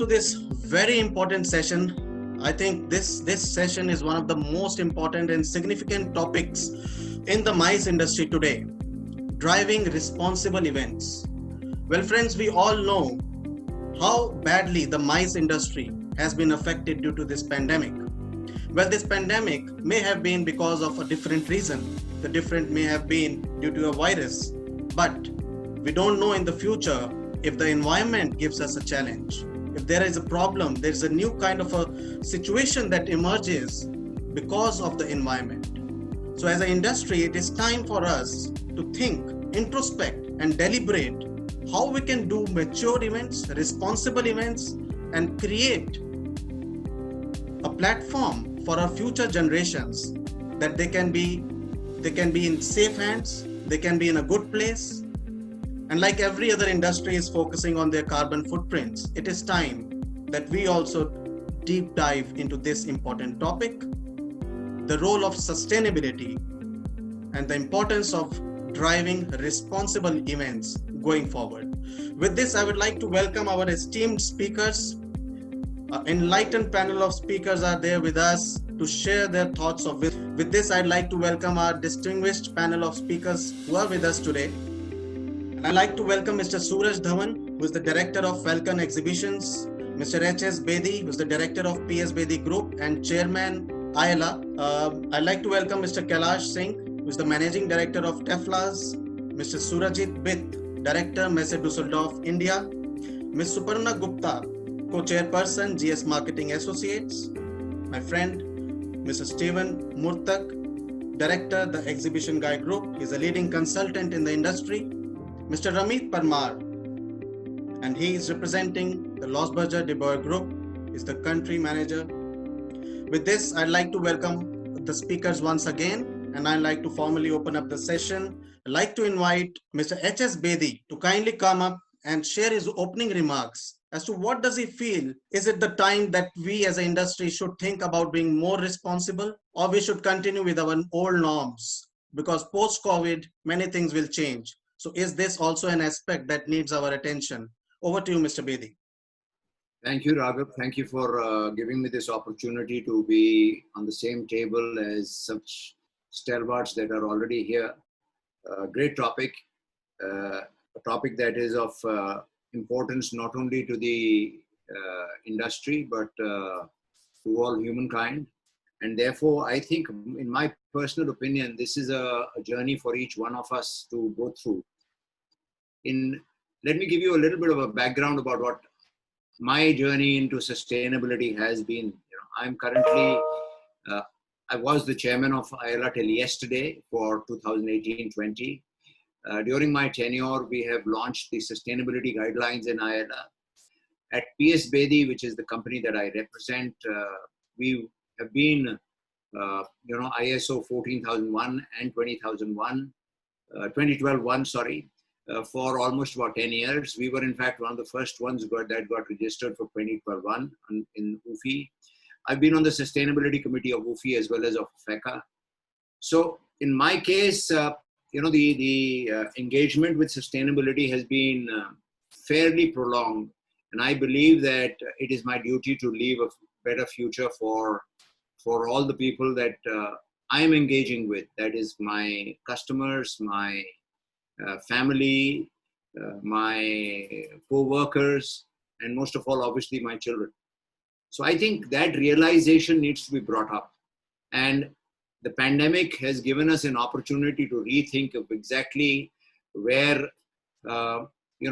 this very important session. I think this session is one of the most important and significant topics in the MICE industry today. Driving responsible events. Well, friends, we all know how badly the MICE industry has been affected due to this pandemic. Well, this pandemic may have been because of a different reason. The different may have been due to a virus. But we don't know in the future if the environment gives us a challenge. If there is a problem, there's a new kind of a situation that emerges because of the environment. So as an industry, it is time for us to think, introspect, and deliberate how we can do mature events, responsible events, and create a platform for our future generations that they can be in safe hands, they can be in a good place. And like every other industry is focusing on their carbon footprints, it is time that we also deep dive into this important topic, the role of sustainability and the importance of driving responsible events going forward. With this, I would like to welcome our esteemed speakers. An enlightened panel of speakers are there with us to share their thoughts of it. With this, I'd like to welcome our distinguished panel of speakers who are with us today. I'd like to welcome Mr. Suraj Dhawan, who is the Director of Falcon Exhibitions, Mr. H.S. Bedi, who is the Director of P.S. Bedi Group and Chairman ILA. I'd like to welcome Mr. Kailash Singh, who is the Managing Director of TEFLAS, Mr. Surajit Bit, Director, Messe Dusseldorf, India, Ms. Suparna Gupta, Co-Chairperson, GS Marketing Associates, my friend, Mr. Steven Murtak, Director, the Exhibition Guy Group, is a leading consultant in the industry, Mr. Ramit Parmar, and he is representing the Losberger de Boer Group, is the country manager. With this, I'd like to welcome the speakers once again, and I'd like to formally open up the session. I'd like to invite Mr. H.S. Bedi to kindly come up and share his opening remarks as to what does he feel. Is it the time that we as an industry should think about being more responsible, or we should continue with our old norms? Because post-COVID, many things will change. So is this also an aspect that needs our attention? Over to you, Mr. Bedi. Thank you, Raghav. Thank you for giving me this opportunity to be on the same table as such stalwarts that are already here. Great topic, a topic that is of importance not only to the industry, but to all humankind. And therefore, I think, in my personal opinion, this is a journey for each one of us to go through. Let me give you a little bit of a background about what my journey into sustainability has been. I'm currently, I was the chairman of ILA till yesterday for 2018-20. During my tenure, we have launched the sustainability guidelines in ILA. At P.S. Bedi, which is the company that I represent, we have been, ISO 14001 and 2012-1, for almost about 10 years. We were, in fact, one of the first ones that got registered for 2012-1 in UFI. I've been on the sustainability committee of UFI as well as of FECA. So in my case, the engagement with sustainability has been fairly prolonged. And I believe that it is my duty to leave a better future for all the people that I am engaging with. That is my customers, my family, my co-workers, and most of all, obviously, my children. So I think that realization needs to be brought up. And the pandemic has given us an opportunity to rethink of exactly where,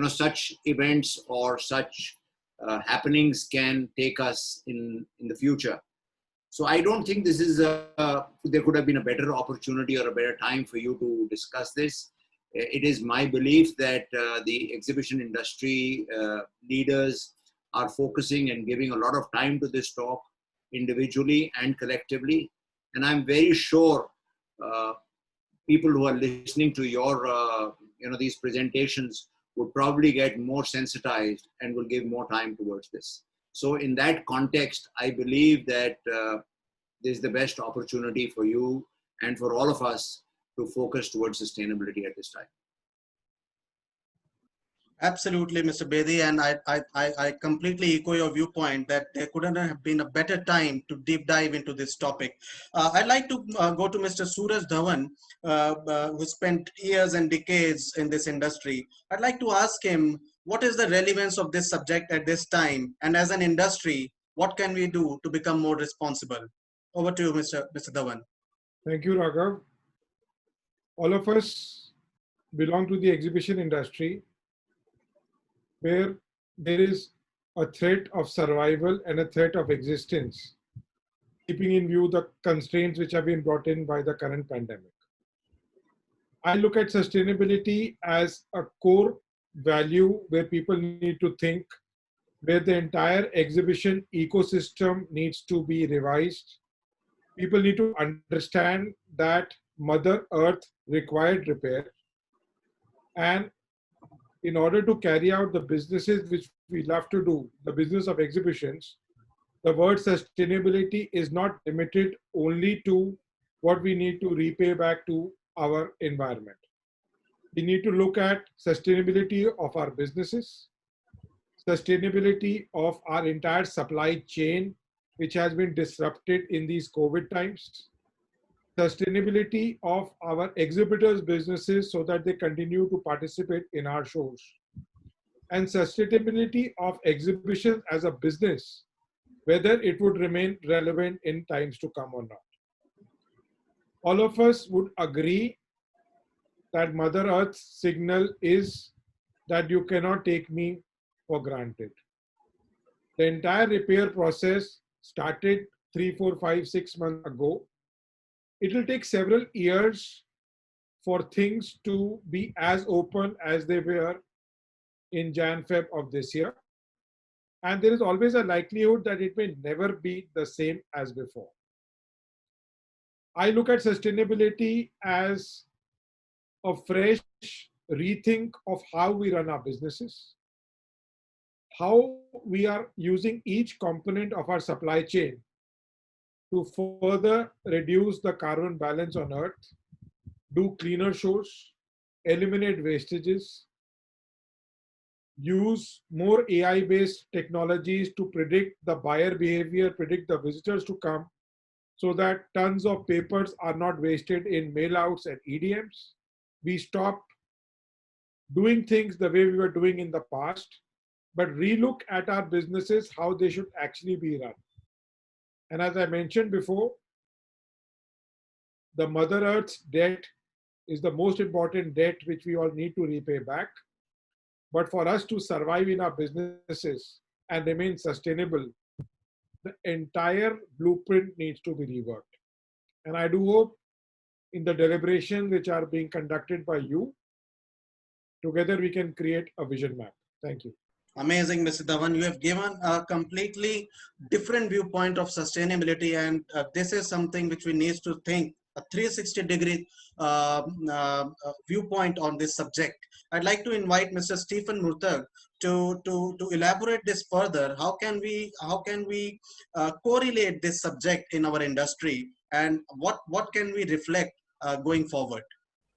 such events or such happenings can take us in the future. So I don't think this is there could have been a better opportunity or a better time for you to discuss this. It is my belief that the exhibition industry leaders are focusing and giving a lot of time to this talk individually and collectively. And I'm very sure people who are listening to your, these presentations would probably get more sensitized and will give more time towards this. So in that context, I believe that this is the best opportunity for you and for all of us to focus towards sustainability at this time. Absolutely, Mr. Bedi, and I completely echo your viewpoint that there couldn't have been a better time to deep dive into this topic. I'd like to go to Mr. Suraj Dhawan, who spent years and decades in this industry. I'd like to ask him, what is the relevance of this subject at this time? And as an industry, what can we do to become more responsible? Over to you, Mr. Dhawan. Thank you, Raghav. All of us belong to the exhibition industry where there is a threat of survival and a threat of existence, keeping in view the constraints which have been brought in by the current pandemic. I look at sustainability as a core value where people need to think, where the entire exhibition ecosystem needs to be revised. People need to understand that Mother Earth required repair. And in order to carry out the businesses which we love to do, the business of exhibitions, the word sustainability is not limited only to what we need to repay back to our environment. We need to look at sustainability of our businesses, sustainability of our entire supply chain, which has been disrupted in these COVID times, sustainability of our exhibitors' businesses so that they continue to participate in our shows, and sustainability of exhibitions as a business, whether it would remain relevant in times to come or not. All of us would agree that Mother Earth's signal is that you cannot take me for granted. The entire repair process started 3, 4, 5, 6 months ago. It will take several years for things to be as open as they were in Jan-Feb of this year. And there is always a likelihood that it may never be the same as before. I look at sustainability as a fresh rethink of how we run our businesses, how we are using each component of our supply chain to further reduce the carbon balance on Earth, do cleaner shows, eliminate wastages, use more AI-based technologies to predict the buyer behavior, predict the visitors to come, so that tons of papers are not wasted in mail-outs and EDMs. We stop doing things the way we were doing in the past, but relook at our businesses, how they should actually be run. And as I mentioned before, the Mother Earth's debt is the most important debt which we all need to repay back. But for us to survive in our businesses and remain sustainable, the entire blueprint needs to be reworked. And I do hope in the deliberations which are being conducted by you, together we can create a vision map. Thank you. Amazing, Mr. Dhawan. You have given a completely different viewpoint of sustainability, and this is something which we need to think a 360-degree viewpoint on this subject. I'd like to invite Mr. Stephen Murtag to elaborate this further. How can we correlate this subject in our industry, and what can we reflect going forward?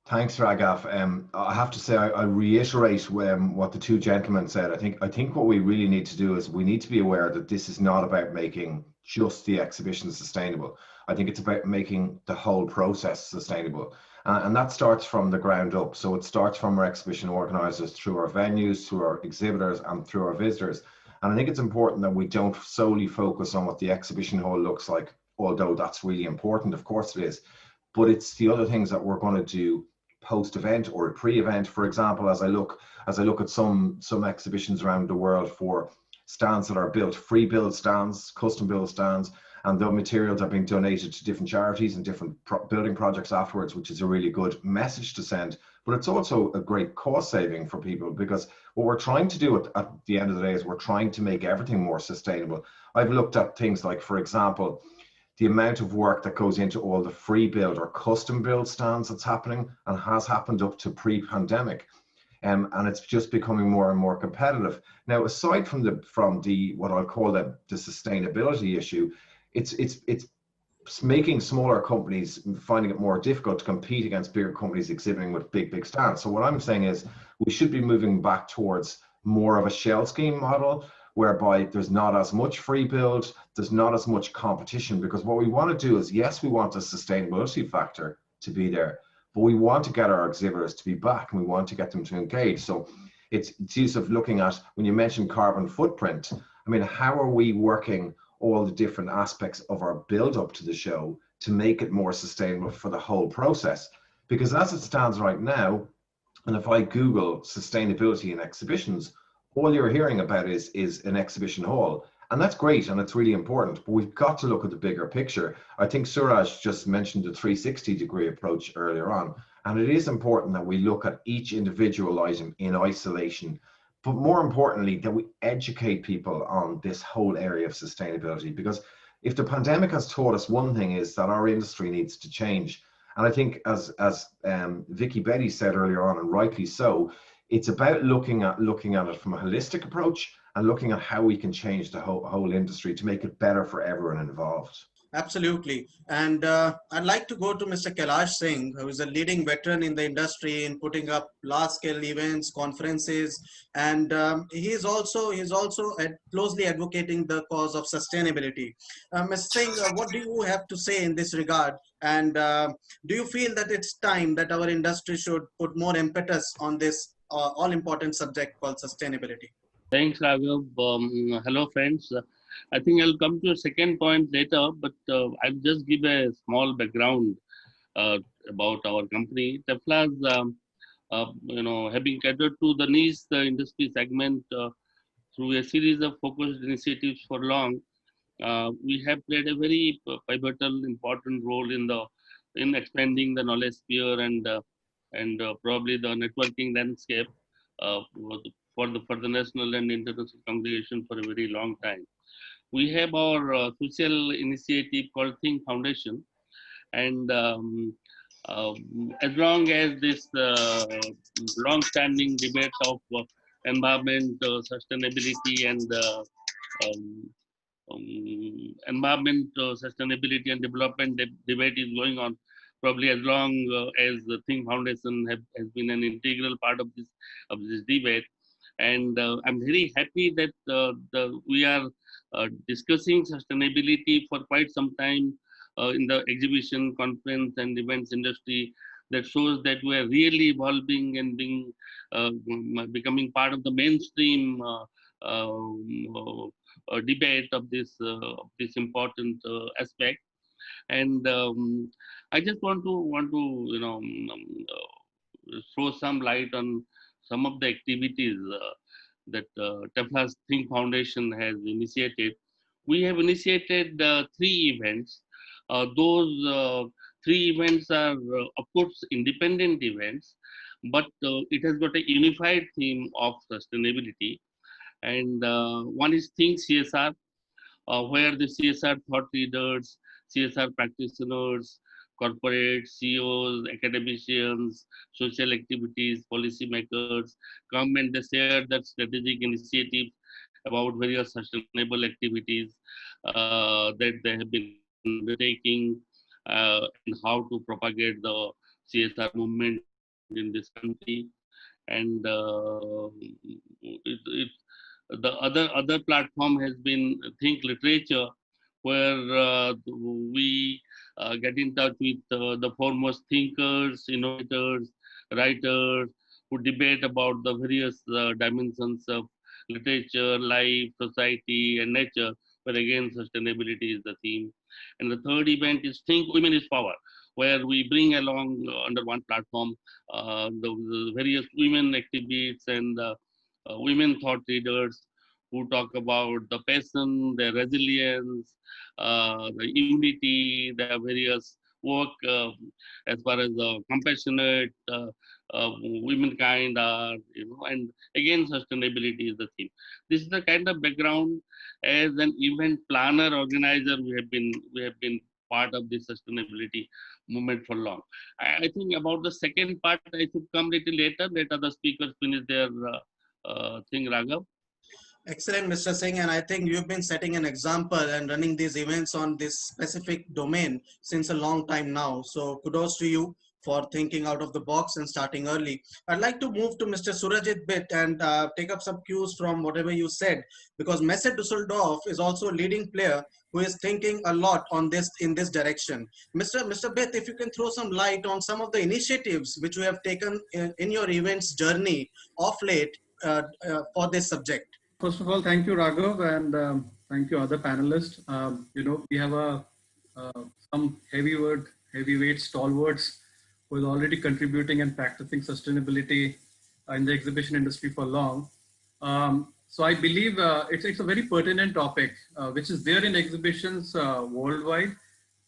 Thanks, Raghav. I have to say, I reiterate what the two gentlemen said. I think what we really need to do is we need to be aware that this is not about making just the exhibition sustainable. I think it's about making the whole process sustainable. And that starts from the ground up. So it starts from our exhibition organisers, through our venues, through our exhibitors, and through our visitors. And I think it's important that we don't solely focus on what the exhibition hall looks like, although that's really important, of course it is. But it's the other things that we're going to do post-event or pre-event. For example, as I look at some exhibitions around the world for stands that are built, free build stands, custom build stands, and the materials are being donated to different charities and different building projects afterwards, which is a really good message to send. But it's also a great cost saving for people, because what we're trying to do at the end of the day is we're trying to make everything more sustainable. I've looked at things like, for example, the amount of work that goes into all the free build or custom build stands that's happening and has happened up to pre-pandemic. And it's just becoming more and more competitive. Now, aside from the what I'll call the sustainability issue, it's making smaller companies finding it more difficult to compete against bigger companies exhibiting with big stands. So what I'm saying is we should be moving back towards more of a shell scheme model, whereby there's not as much free build, there's not as much competition, because what we want to do is, yes, we want a sustainability factor to be there, but we want to get our exhibitors to be back and we want to get them to engage. So it's use of looking at, when you mentioned carbon footprint, I mean, how are we working all the different aspects of our build up to the show to make it more sustainable for the whole process? Because as it stands right now, and if I Google sustainability in exhibitions, all you're hearing about is an exhibition hall. And that's great and it's really important, but we've got to look at the bigger picture. I think Suraj just mentioned the 360-degree approach earlier on. And it is important that we look at each individual item in isolation, but more importantly, that we educate people on this whole area of sustainability. Because if the pandemic has taught us one thing, is that our industry needs to change. And I think as Vicky Betty said earlier on, and rightly so, it's about looking at it from a holistic approach and looking at how we can change the whole industry to make it better for everyone involved. Absolutely. And I'd like to go to Mr. Kailash Singh, who is a leading veteran in the industry in putting up large scale events, conferences, and he's also closely advocating the cause of sustainability. Mr. Singh, what do you have to say in this regard? And do you feel that it's time that our industry should put more impetus on this all important subject called sustainability? Thanks, Raghav. Hello, friends. I think I'll come to a second point later, but I'll just give a small background uh, about our company. Tefla's, having catered to the niche the industry segment through a series of focused initiatives for long, we have played a very pivotal, important role in expanding the knowledge sphere and probably the networking landscape for the national and international congregation for a very long time. We have our social initiative called Think Foundation, and as long as this long-standing debate of environment, sustainability, and um, environment, sustainability, and development debate is going on, probably as long as the Think Foundation has been an integral part of this debate. And I'm very happy that we are discussing sustainability for quite some time in the exhibition, conference, and events industry. That shows that we are really evolving and becoming part of the mainstream debate of this important aspect. And I just want to throw some light on some of the activities that Tefla's Think Foundation has initiated. We have initiated three events. Those three events are, of course, independent events, but it has got a unified theme of sustainability. And one is Think CSR, where the CSR thought leaders, CSR practitioners, corporate CEOs, academicians, social activities, policymakers come and they share that strategic initiatives about various sustainable activities that they have been undertaking and how to propagate the CSR movement in this country. And the other platform has been Think Literature, where we get in touch with the foremost thinkers, innovators, writers who debate about the various dimensions of literature, life, society, and nature, where again sustainability is the theme. And the third event is Think Women is Power, where we bring along under one platform the various women activists and women thought leaders who talk about the passion, their resilience, the unity, their various work as far as compassionate womankind are, and again sustainability is the theme. This is the kind of background. As an event planner, organizer, we have been part of the sustainability movement for long. I think about the second part I should come little later. Let other speakers finish their thing, Raghav. Excellent, Mr. Singh. And I think you've been setting an example and running these events on this specific domain since a long time now. So kudos to you for thinking out of the box and starting early. I'd like to move to Mr. Surajit Bit and take up some cues from whatever you said, because Messe Dusseldorf is also a leading player who is thinking a lot on this in this direction. Mr. Bit, if you can throw some light on some of the initiatives which you have taken in your events journey of late for this subject. First of all, thank you, Raghav, and thank you, other panelists. We have some heavyweight stalwarts who is already contributing and practicing sustainability in the exhibition industry for long. So I believe it's a very pertinent topic, which is there in exhibitions worldwide,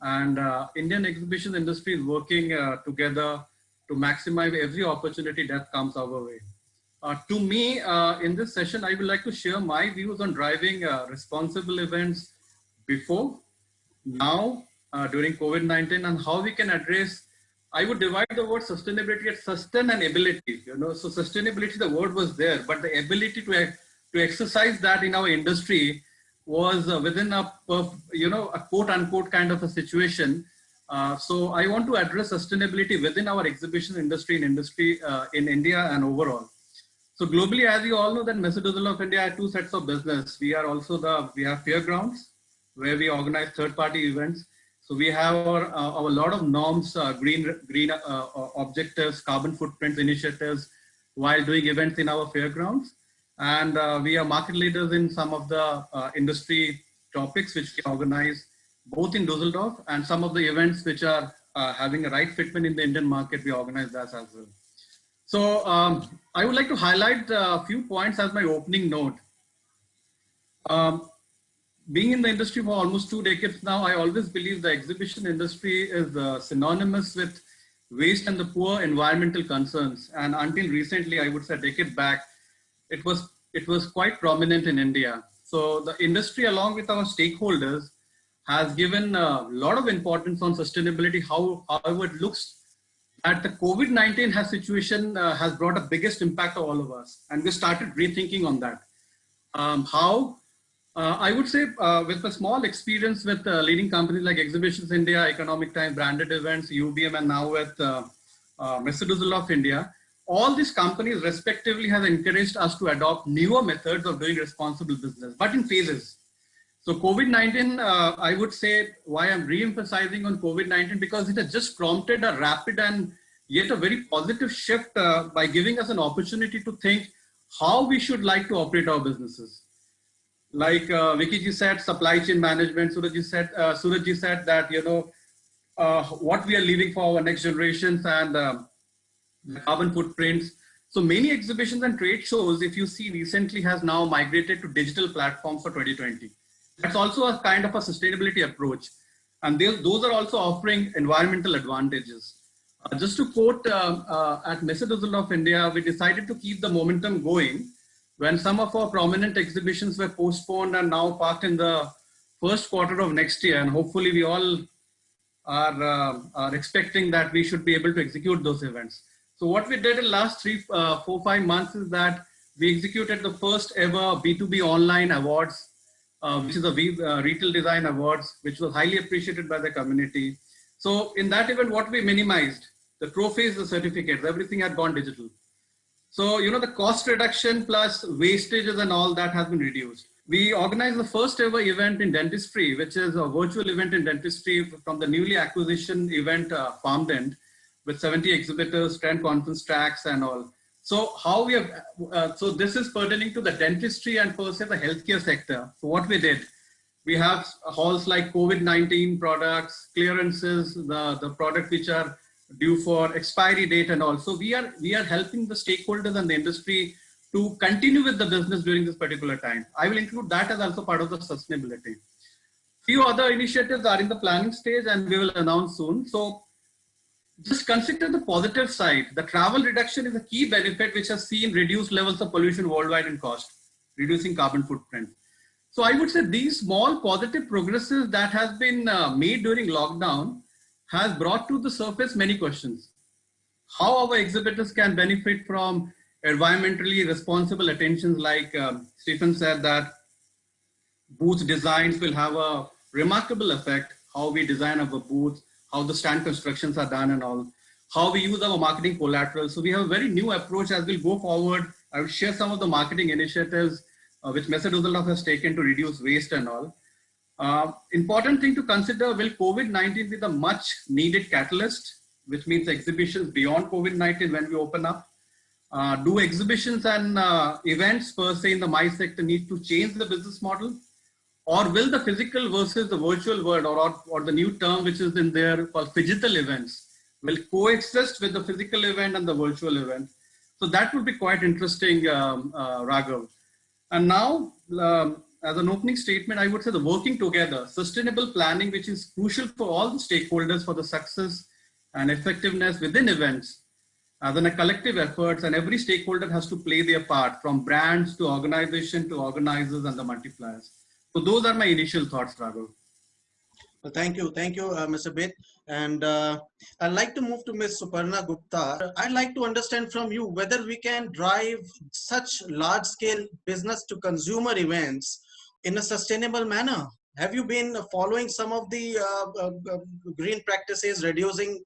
and Indian exhibition industry is working together to maximize every opportunity that comes our way. To me, in this session, I would like to share my views on driving responsible events before, now, during COVID-19, and how we can address. I would divide the word sustainability as sustainability. So sustainability, the word was there, but the ability to exercise that in our industry was within a quote unquote kind of a situation. So I want to address sustainability within our exhibition industry in India and overall. So globally, as you all know, that M.I.C.E Dusseldorf India had two sets of business. We have fairgrounds where we organize third-party events. So we have our lot of norms, green objectives, carbon footprints initiatives while doing events in our fairgrounds. And we are market leaders in some of the industry topics which we organize both in Dusseldorf, and some of the events which are having a right fitment in the Indian market, we organize that as well. So I would like to highlight a few points as my opening note. Being in the industry for almost 2 decades now, I always believe the exhibition industry is synonymous with waste and the poor environmental concerns. And until recently, I would say a decade back, it was quite prominent in India. So the industry, along with our stakeholders, has given a lot of importance on sustainability, however it looks at the COVID-19 situation has brought a biggest impact on all of us. And we started rethinking on that. I would say with a small experience with leading companies like Exhibitions India, Economic Times, Branded Events, UBM, and now with M.I.C.E Dusseldorf India, all these companies respectively have encouraged us to adopt newer methods of doing responsible business, but in phases. So COVID-19, I would say why I'm re-emphasizing on COVID-19, because it has just prompted a rapid and yet a very positive shift by giving us an opportunity to think how we should like to operate our businesses. Like Vicky said, supply chain management. Suraj said that, what we are leaving for our next generations and the carbon footprints. So many exhibitions and trade shows, if you see recently, has now migrated to digital platforms for 2020. That's also a kind of a sustainability approach. And those are also offering environmental advantages. Just to quote, at M.I.C.E Dusseldorf India, we decided to keep the momentum going when some of our prominent exhibitions were postponed and now parked in the first quarter of next year. And hopefully we all are expecting that we should be able to execute those events. So what we did in the last 4, 5 months is that we executed the first ever B2B online awards, which is a Retail Design Awards, which was highly appreciated by the community. So in that event, what we minimized, the trophies, the certificates, everything had gone digital. So, the cost reduction plus wastages and all that has been reduced. We organized the first ever event in dentistry, which is a virtual event in dentistry from the newly acquisition event Farmed End, with 70 exhibitors, 10 conference tracks and all. So how we have, so this is pertaining to the dentistry and per se the healthcare sector. So what we did, we have halls like COVID-19 products, clearances, the products which are due for expiry date and all. So we are helping the stakeholders and the industry to continue with the business during this particular time. I will include that as also part of the sustainability. Few other initiatives are in the planning stage and we will announce soon. So just consider the positive side. The travel reduction is a key benefit which has seen reduced levels of pollution worldwide and cost, reducing carbon footprint. So I would say these small positive progresses that has been made during lockdown has brought to the surface many questions. How our exhibitors can benefit from environmentally responsible attentions, like Stephen said, that booth designs will have a remarkable effect, how we design our booths, how the stand constructions are done and all, how we use our marketing collateral. So we have a very new approach as we'll go forward. I will share some of the marketing initiatives which M.I.C.E Dusseldorf has taken to reduce waste and all. Important thing to consider, will COVID-19 be the much needed catalyst, which means exhibitions beyond COVID-19 when we open up? Do exhibitions and events per se in the MICE sector need to change the business model? Or will the physical versus the virtual world, or the new term which is in there called phygital events, will coexist with the physical event and the virtual event? So that would be quite interesting, Raghav. And now, as an opening statement, I would say the working together, sustainable planning, which is crucial for all the stakeholders for the success and effectiveness within events, as in a collective efforts, and every stakeholder has to play their part, from brands to organization to organizers and the multipliers. So those are my initial thoughts, Raghav. Well, thank you, Mr. Bit. And I'd like to move to Ms. Suparna Gupta. I'd like to understand from you whether we can drive such large-scale business-to-consumer events in a sustainable manner. Have you been following some of the green practices, reducing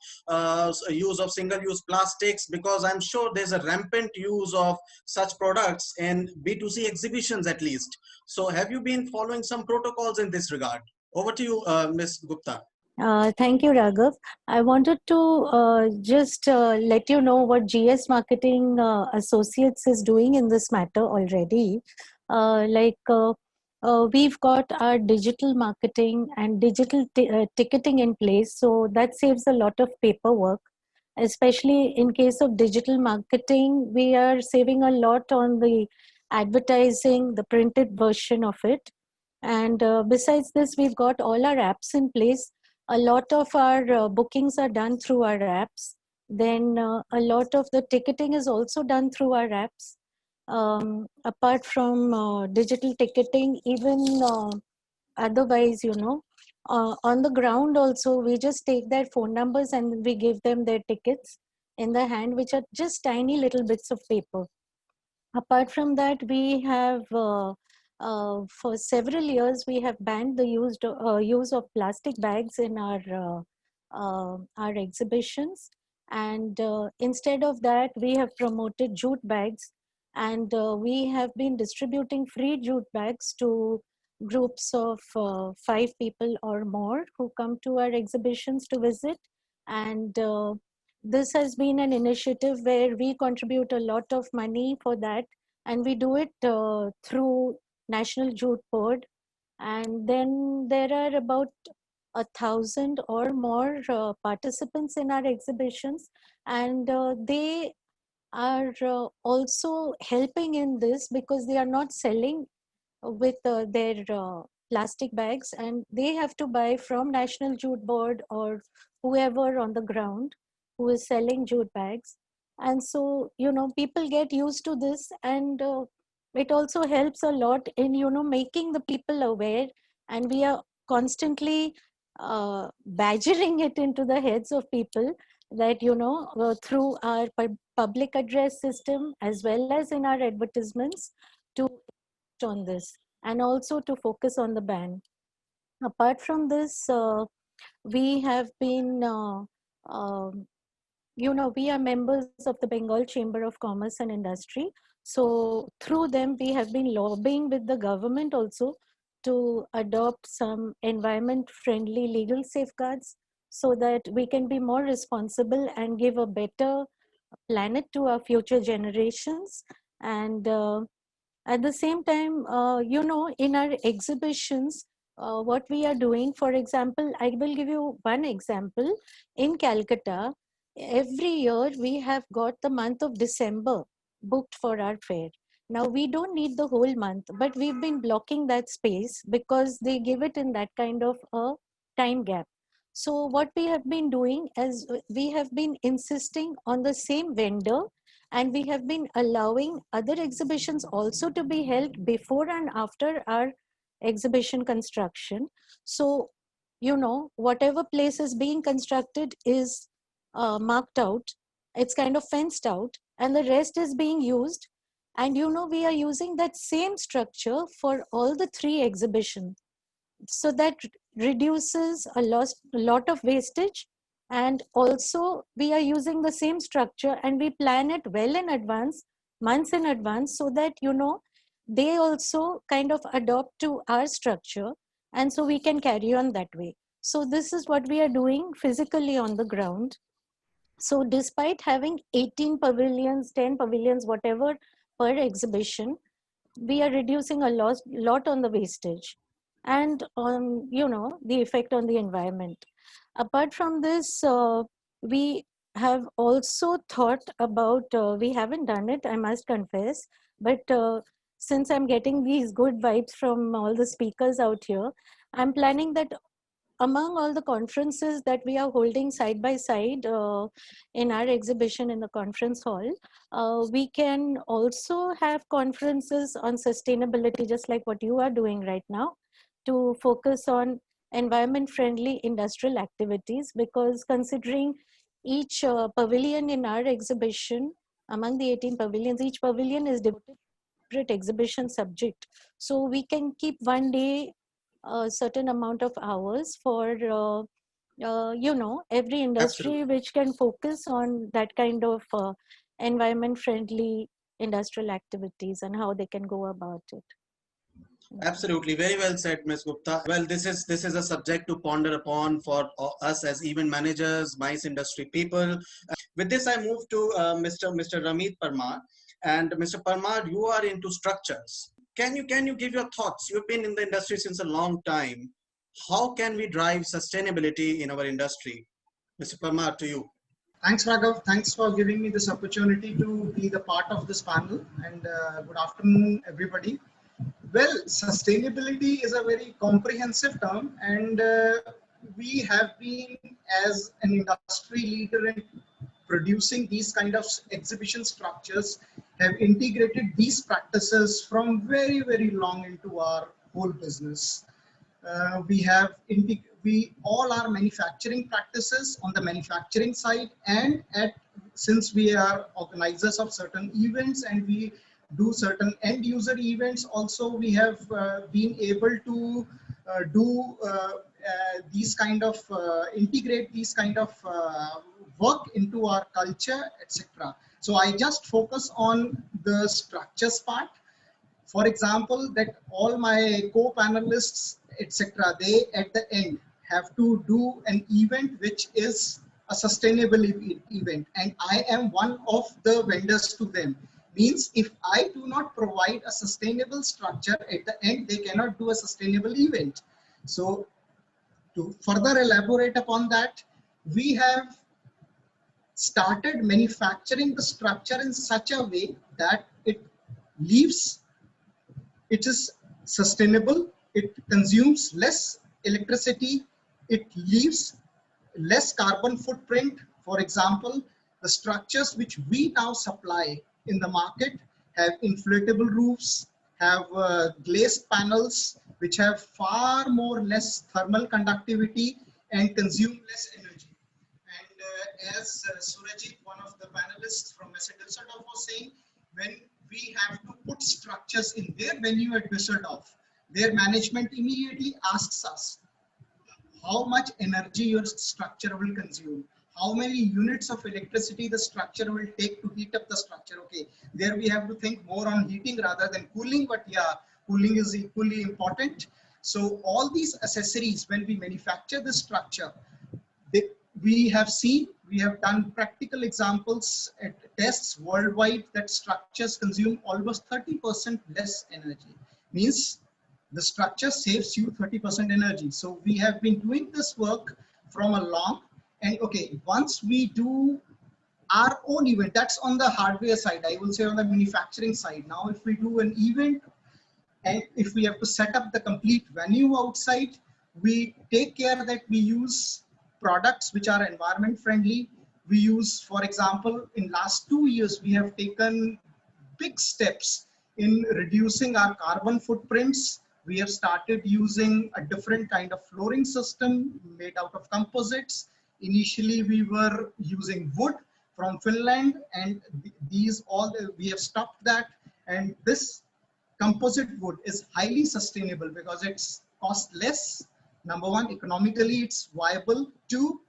use of single-use plastics? Because I'm sure there's a rampant use of such products in B2C exhibitions at least. So have you been following some protocols in this regard? Over to you, Ms. Gupta. Thank you, Raghav. I wanted to just let you know what GS Marketing Associates is doing in this matter already. We've got our digital marketing and digital ticketing in place, so that saves a lot of paperwork. Especially in case of digital marketing, we are saving a lot on the advertising, the printed version of it. And besides this, we've got all our apps in place. A lot of our bookings are done through our apps. Then a lot of the ticketing is also done through our apps. Apart from digital ticketing, even otherwise, on the ground also, we just take their phone numbers and we give them their tickets in the hand, which are just tiny little bits of paper. Apart from that, we have for several years we have banned the use of plastic bags in our exhibitions, and instead of that we have promoted jute bags, and we have been distributing free jute bags to groups of 5 people or more who come to our exhibitions to visit. And this has been an initiative where we contribute a lot of money for that, and we do it through National Jute Board. And then there are about 1,000 or more participants in our exhibitions, and they are also helping in this because they are not selling with their plastic bags, and they have to buy from National Jute Board or whoever on the ground who is selling jute bags. And so, people get used to this, and it also helps a lot in, making the people aware, and we are constantly badgering it into the heads of people that, through our public address system as well as in our advertisements, to on this and also to focus on the ban. Apart from this, we have been we are members of the Bengal Chamber of Commerce and Industry. So through them, we have been lobbying with the government also to adopt some environment-friendly legal safeguards so that we can be more responsible and give a better planet to our future generations. And at the same time, in our exhibitions, what we are doing, for example, I will give you one example. In Calcutta, every year we have got the month of December booked for our fair. Now we don't need the whole month, but we've been blocking that space because they give it in that kind of a time gap. So what we have been doing is we have been insisting on the same vendor, and we have been allowing other exhibitions also to be held before and after our exhibition construction. So, whatever place is being constructed is marked out. It's kind of fenced out, and the rest is being used. And we are using that same structure for all the 3 exhibitions. So that reduces a lot of wastage. And also we are using the same structure and we plan it well in advance, months in advance, so that they also kind of adopt to our structure, and so we can carry on that way. So this is what we are doing physically on the ground. So despite having 18 pavilions, 10 pavilions, whatever, per exhibition, we are reducing a lot on the wastage and on the effect on the environment. Apart from this, we have also thought about, we haven't done it, I must confess, but since I'm getting these good vibes from all the speakers out here, I'm planning that among all the conferences that we are holding side by side in our exhibition in the conference hall, we can also have conferences on sustainability, just like what you are doing right now, to focus on environment friendly industrial activities. Because considering each pavilion in our exhibition, among the 18 pavilions, each pavilion is devoted to a separate exhibition subject. So we can keep one day a certain amount of hours for every industry, Absolutely. which can focus on that kind of environment friendly industrial activities and how they can go about it. Absolutely, very well said, Ms. Gupta. Well, this is a subject to ponder upon for us as event managers, MICE industry people. With this, I move to Mr. Ramit Parmar, and Mr. Parmar, you are into structures. Can you give your thoughts? You've been in the industry since a long time. How can we drive sustainability in our industry? Mr. Parmar, to you. Thanks, Raghav. Thanks for giving me this opportunity to be the part of this panel. And good afternoon, everybody. Well, sustainability is a very comprehensive term, and we have been, as an industry leader in producing these kind of exhibition structures, have integrated these practices from very, very long into our whole business. We all our manufacturing practices on the manufacturing side, and since we are organizers of certain events and we do certain end user events also, we have been able to do these kind of integrate these kind of work into our culture, etc. So I just focus on the structures part. For example, that all my co-panelists, etc., they at the end have to do an event which is a sustainable event, and I am one of the vendors to them. Means if I do not provide a sustainable structure, at the end they cannot do a sustainable event. So to further elaborate upon that, we have started manufacturing the structure in such a way that it is sustainable, it consumes less electricity, it leaves less carbon footprint. For example, the structures which we now supply in the market have inflatable roofs, have glazed panels, which have far more less thermal conductivity and consume less energy. And as Surajit, one of the panelists from M.I.C.E Düsseldorf, was saying, when we have to put structures in their venue at Düsseldorf, their management immediately asks us how much energy your structure will consume, how many units of electricity the structure will take to heat up the structure. Okay, there we have to think more on heating rather than cooling, but yeah, cooling is equally important. So all these accessories, when we manufacture the structure, we have done practical examples at tests worldwide that structures consume almost 30% less energy. Means the structure saves you 30% energy. So we have been doing this work from a long, and okay, once we do our own event, that's on the hardware side, I will say on the manufacturing side. Now, if we do an event and if we have to set up the complete venue outside, we take care that we use products which are environment friendly. We use, for example, in last 2 years, we have taken big steps in reducing our carbon footprints. We have started using a different kind of flooring system made out of composites. Initially, we were using wood, from Finland, and these all we have stopped that. And this composite wood is highly sustainable because it's cost less. Number one, economically it's viable. Two,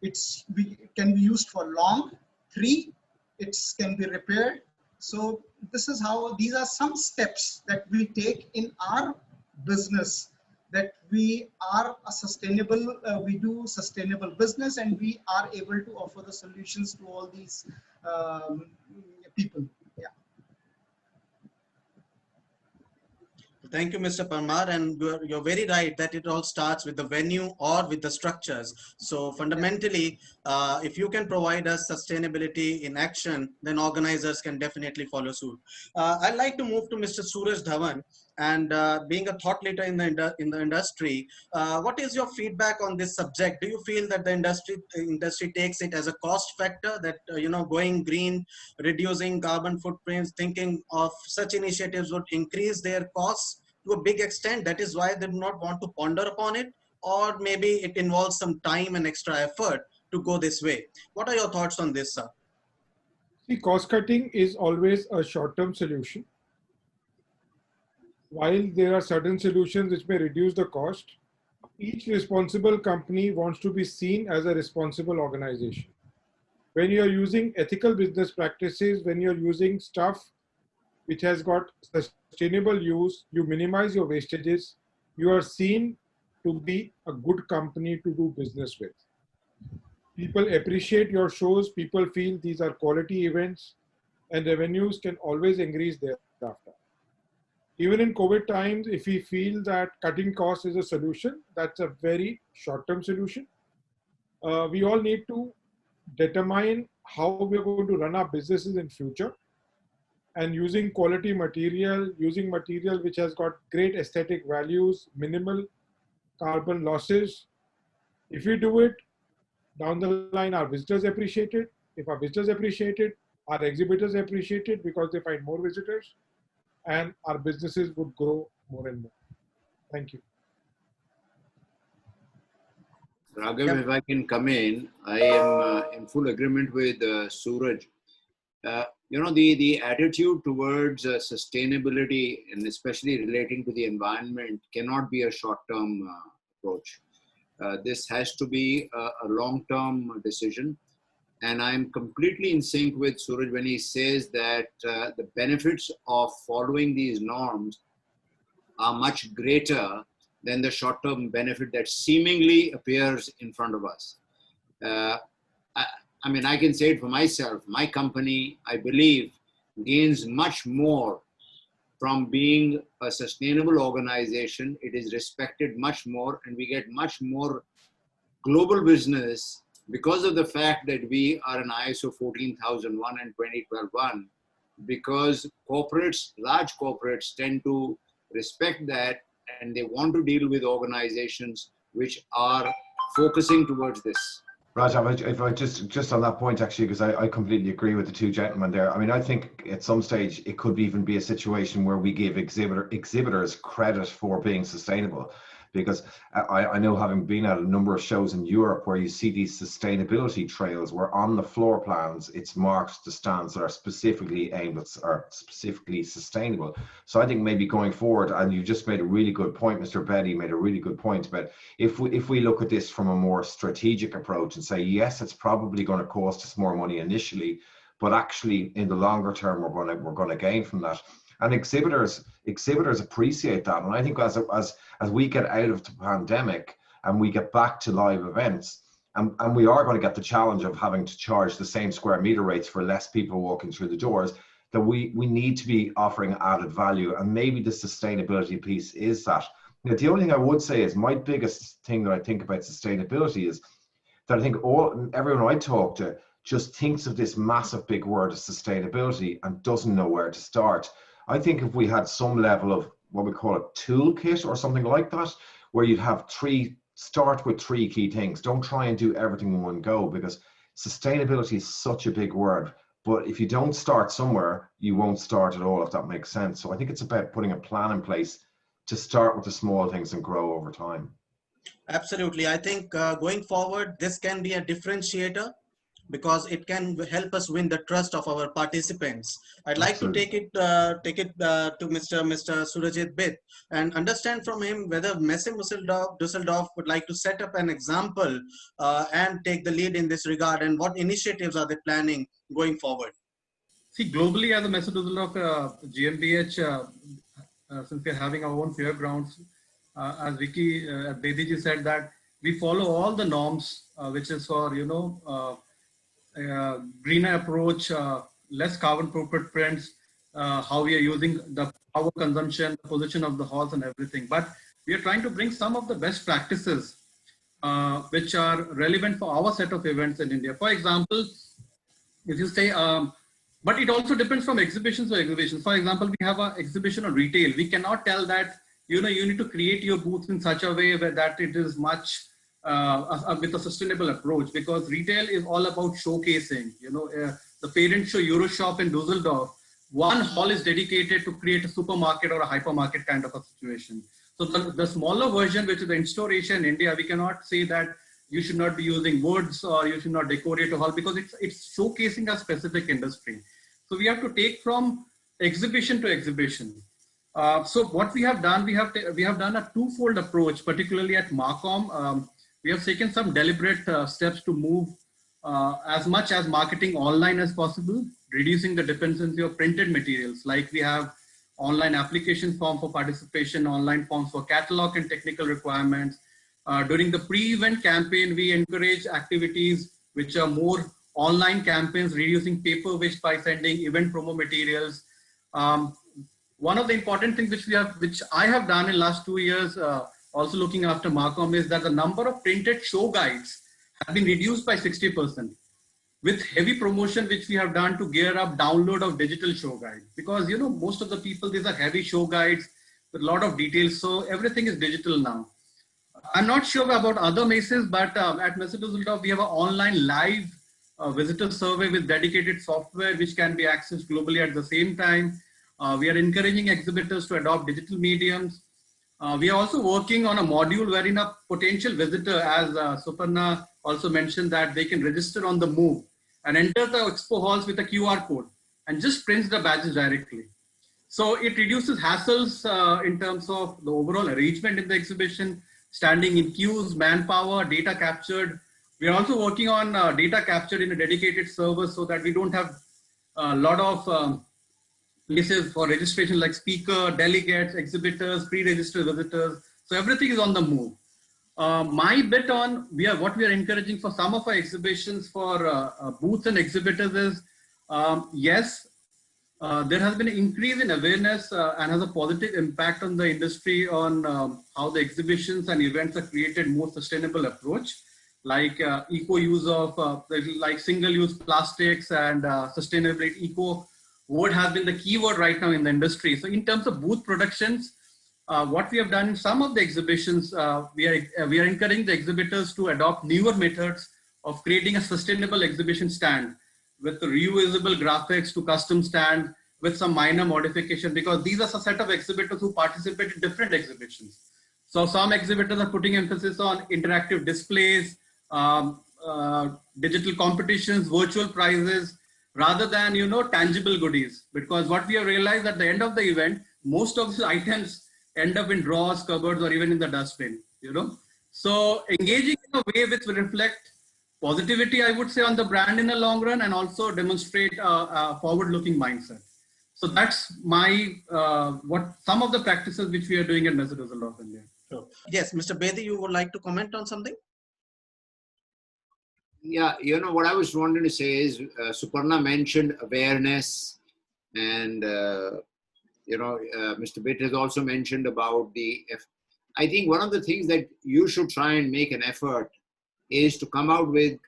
it can be used for long. Three, it can be repaired. So this is how, these are some steps that we take in our business, that we are a sustainable, we do sustainable business, and we are able to offer the solutions to all these people. Yeah. Thank you, Mr. Parmar, and you're very right that it all starts with the venue or with the structures. So fundamentally, if you can provide us sustainability in action, then organizers can definitely follow suit. I'd like to move to Mr. Suraj Dhawan, and being a thought leader in the industry, what is your feedback on this subject? Do you feel that the industry takes it as a cost factor, that going green, reducing carbon footprints, thinking of such initiatives would increase their costs to a big extent? That is why they do not want to ponder upon it, or maybe it involves some time and extra effort to go this way. What are your thoughts on this, sir? See, cost cutting is always a short-term solution. While there are certain solutions which may reduce the cost, each responsible company wants to be seen as a responsible organization. When you're using ethical business practices, when you're using stuff which has got sustainable use, you minimize your wastages, you are seen to be a good company to do business with. People appreciate your shows, people feel these are quality events, and revenues can always increase thereafter. Even in COVID times, if we feel that cutting costs is a solution, that's a very short-term solution. We all need to determine how we're going to run our businesses in future, and using quality material, using material which has got great aesthetic values, minimal carbon losses. If we do it, down the line, our visitors appreciate it. If our visitors appreciate it, our exhibitors appreciate it because they find more visitors, and our businesses would grow more and more. Thank you. Raghav, if I can come in, I am in full agreement with Suraj. The attitude towards sustainability, and especially relating to the environment, cannot be a short-term approach. This has to be a long-term decision. And I'm completely in sync with Suraj when he says that the benefits of following these norms are much greater than the short-term benefit that seemingly appears in front of us. I mean, I can say it for myself. My company, I believe, gains much more from being a sustainable organization. It is respected much more, and we get much more global business because of the fact that we are an ISO 14001 and 20121, because corporates, large corporates, tend to respect that, and they want to deal with organizations which are focusing towards this. Raj, if I just on that point, actually, because I completely agree with the two gentlemen there. I mean, I think at some stage it could even be a situation where we give exhibitors credit for being sustainable. Because I know, having been at a number of shows in Europe where you see these sustainability trails where on the floor plans it's marked the stands that are specifically aimed at, or specifically sustainable. So I think maybe going forward, and you just made a really good point, Mr. Betty made a really good point about if we look at this from a more strategic approach and say, yes, it's probably going to cost us more money initially, but actually in the longer term we're going to gain from that. And exhibitors appreciate that. And I think as we get out of the pandemic and we get back to live events, and we are going to get the challenge of having to charge the same square meter rates for less people walking through the doors, that we need to be offering added value. And maybe the sustainability piece is that. Now, the only thing I would say is my biggest thing that I think about sustainability is that I think everyone I talk to just thinks of this massive big word of sustainability and doesn't know where to start. I think if we had some level of what we call a toolkit or something like that, where you'd have start with three key things. Don't try and do everything in one go, because sustainability is such a big word. But if you don't start somewhere, you won't start at all, if that makes sense. So I think it's about putting a plan in place to start with the small things and grow over time. Absolutely. I think going forward, this can be a differentiator because it can help us win the trust of our participants. I'd like to Absolutely. take it to Mr. Surajit Bit and understand from him whether M.I.C.E Düsseldorf would like to set up an example and take the lead in this regard, and what initiatives are they planning going forward? See, globally, as a M.I.C.E Düsseldorf GmbH, since we're having our own fairgrounds, as Vicky Bediji said, that we follow all the norms, which is for, greener approach, less carbon footprints, how we are using the power consumption, the position of the halls and everything. But we are trying to bring some of the best practices which are relevant for our set of events in India. For example, if you say, but it also depends from exhibitions to exhibitions. For example, we have an exhibition on retail. We cannot tell that, you need to create your booth in such a way that it is much with a sustainable approach, because retail is all about showcasing. The parent show Euroshop in Dusseldorf, one hall is dedicated to create a supermarket or a hypermarket kind of a situation. So the smaller version, which is the installation in India, we cannot say that you should not be using woods or you should not decorate a hall, because it's showcasing a specific industry. So we have to take from exhibition to exhibition. So what we have done, we have done a twofold approach, particularly at Marcom. We have taken some deliberate steps to move as much as marketing online as possible, reducing the dependency of printed materials. Like we have online application form for participation, online forms for catalog and technical requirements. During the pre-event campaign, we encourage activities which are more online campaigns, reducing paper waste by sending event promo materials. One of the important things which I have done in last 2 years, also looking after Marcom, is that the number of printed show guides have been reduced by 60%, with heavy promotion which we have done to gear up download of digital show guides. Because most of the people, these are heavy show guides with a lot of details, so everything is digital now. I'm not sure about other M.I.C.Es, but at M.I.C.E Düsseldorf, we have an online live visitor survey with dedicated software which can be accessed globally at the same time. We are encouraging exhibitors to adopt digital mediums. We are also working on a module wherein a potential visitor, as Suparna also mentioned, that they can register on the move and enter the expo halls with a QR code and just prints the badges directly. So it reduces hassles in terms of the overall arrangement in the exhibition, standing in queues, manpower, data captured. We are also working on data captured in a dedicated server so that we don't have a lot of places for registration like speaker, delegates, exhibitors, pre-registered visitors. So everything is on the move. My bit on what we are encouraging for some of our exhibitions for booths and exhibitors is, yes, there has been an increase in awareness and has a positive impact on the industry on how the exhibitions and events are created more sustainable approach, like eco use of like single-use plastics and sustainability. Eco word has been the key word right now in the industry. So in terms of booth productions, what we have done in some of the exhibitions, we are encouraging the exhibitors to adopt newer methods of creating a sustainable exhibition stand with the reusable graphics to custom stand with some minor modification, because these are a set of exhibitors who participate in different exhibitions. So some exhibitors are putting emphasis on interactive displays, digital competitions, virtual prizes, rather than, tangible goodies. Because what we have realized at the end of the event, most of these items end up in drawers, cupboards, or even in the dustbin, So engaging in a way which will reflect positivity, I would say, on the brand in the long run, and also demonstrate a forward-looking mindset. So that's my what some of the practices which we are doing at M.I.C.E Düsseldorf India. Sure. Yes, Mr. Bedi, you would like to comment on something? Yeah, what I was wanting to say is, Suparna mentioned awareness, and Mr. Bitt has also mentioned about I think one of the things that you should try and make an effort is to come out with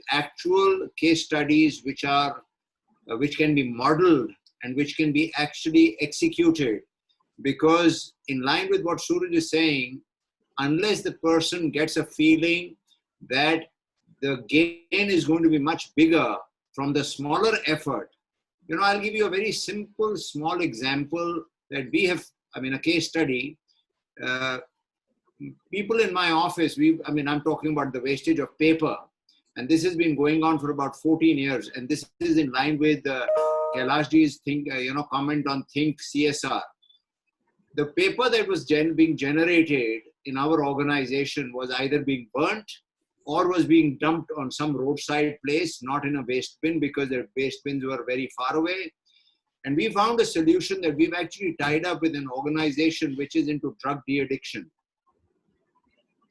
actual case studies which can be modeled and which can be actually executed. Because in line with what Suraj is saying, unless the person gets a feeling that the gain is going to be much bigger from the smaller effort, I'll give you a very simple, small example that we have, a case study. People in my office, I'm talking about the wastage of paper. And this has been going on for about 14 years. And this is in line with Kailashji's comment on Think CSR. The paper that was being generated in our organization was either being burnt or was being dumped on some roadside place, not in a waste bin because their waste bins were very far away. And we found a solution that we've actually tied up with an organization which is into drug de-addiction.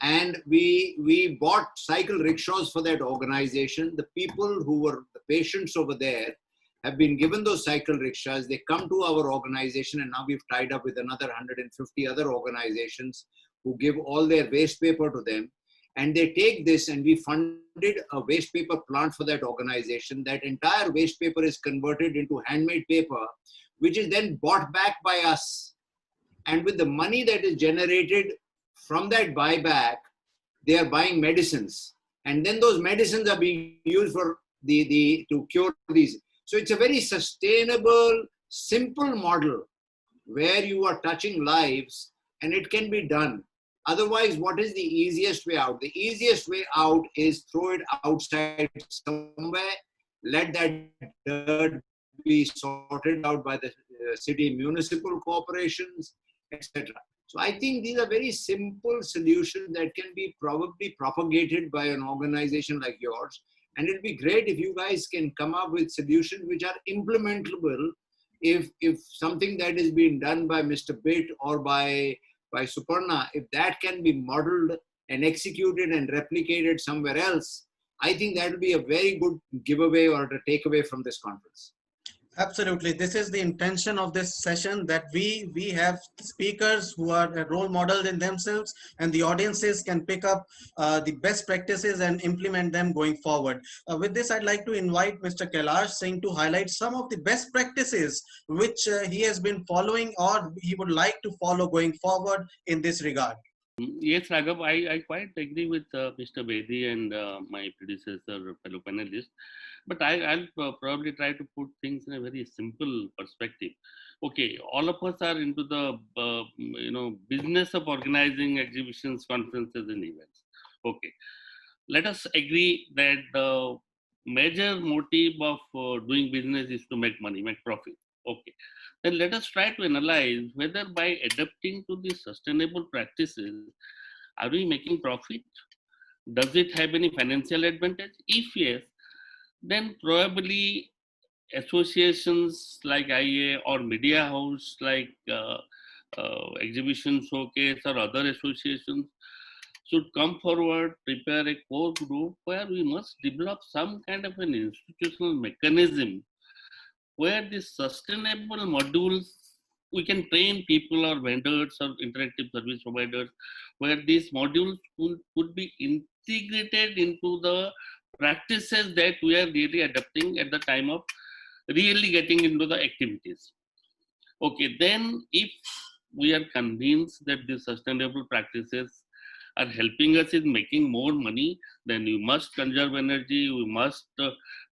And we bought cycle rickshaws for that organization. The people who were the patients over there have been given those cycle rickshaws. They come to our organization, and now we've tied up with another 150 other organizations who give all their waste paper to them. And they take this, and we funded a waste paper plant for that organization. That entire waste paper is converted into handmade paper, which is then bought back by us. And with the money that is generated from that buyback, they are buying medicines. And then those medicines are being used for to cure these. So it's a very sustainable, simple model where you are touching lives, and it can be done. Otherwise, what is the easiest way out? The easiest way out is throw it outside somewhere, let that dirt be sorted out by the city municipal corporations, etc. So I think these are very simple solutions that can be probably propagated by an organization like yours. And it'd be great if you guys can come up with solutions which are implementable. If something that is being done by Mr. Bitt or by Suparna, if that can be modeled and executed and replicated somewhere else, I think that will be a very good giveaway or a takeaway from this conference. Absolutely. This is the intention of this session, that we have speakers who are role models in themselves, and the audiences can pick up the best practices and implement them going forward. With this, I'd like to invite Mr. Kailash Singh to highlight some of the best practices which he has been following or he would like to follow going forward in this regard. Yes, Raghav, I quite agree with Mr. Bedi and my predecessor, fellow panelists. But I'll probably try to put things in a very simple perspective. Okay, all of us are into the business of organizing exhibitions, conferences, and events. Okay, let us agree that the major motive of doing business is to make money, make profit. Okay, then let us try to analyze whether by adapting to these sustainable practices, are we making profit? Does it have any financial advantage? If yes, then probably associations like IA or media house like Exhibition Showcase or other associations should come forward, prepare a core group where we must develop some kind of an institutional mechanism where these sustainable modules, we can train people or vendors or interactive service providers, where these modules could be integrated into the practices that we are really adopting at the time of really getting into the activities. Okay, then if we are convinced that these sustainable practices are helping us in making more money, then we must conserve energy, we must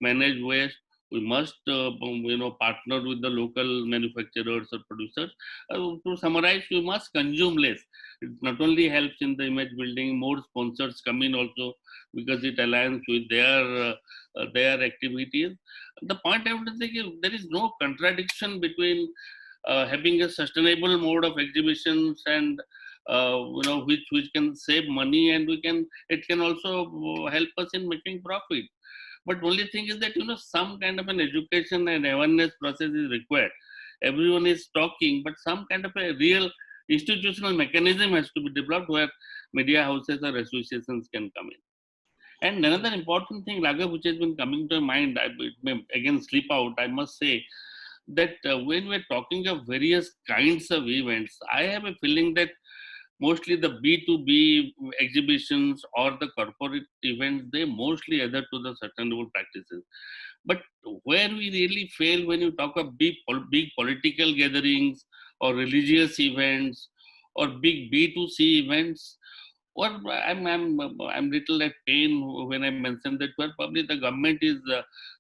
manage waste, we must partner with the local manufacturers or producers. To summarize, we must consume less. It not only helps in the image building, more sponsors come in also because it aligns with their activities. The point I want to say is there is no contradiction between having a sustainable mode of exhibitions and which can save money, and it can also help us in making profit. But only thing is that some kind of an education and awareness process is required. Everyone is talking, but some kind of a real institutional mechanism has to be developed where media houses or associations can come in. And another important thing, Raghav, which has been coming to mind, it may again slip out, I must say, that when we're talking of various kinds of events, I have a feeling that mostly the B2B exhibitions or the corporate events, they mostly adhere to the sustainable practices. But where we really fail when you talk of big political gatherings or religious events or big B2C events, Well, I'm little at pain when I mentioned that. Well, probably the government is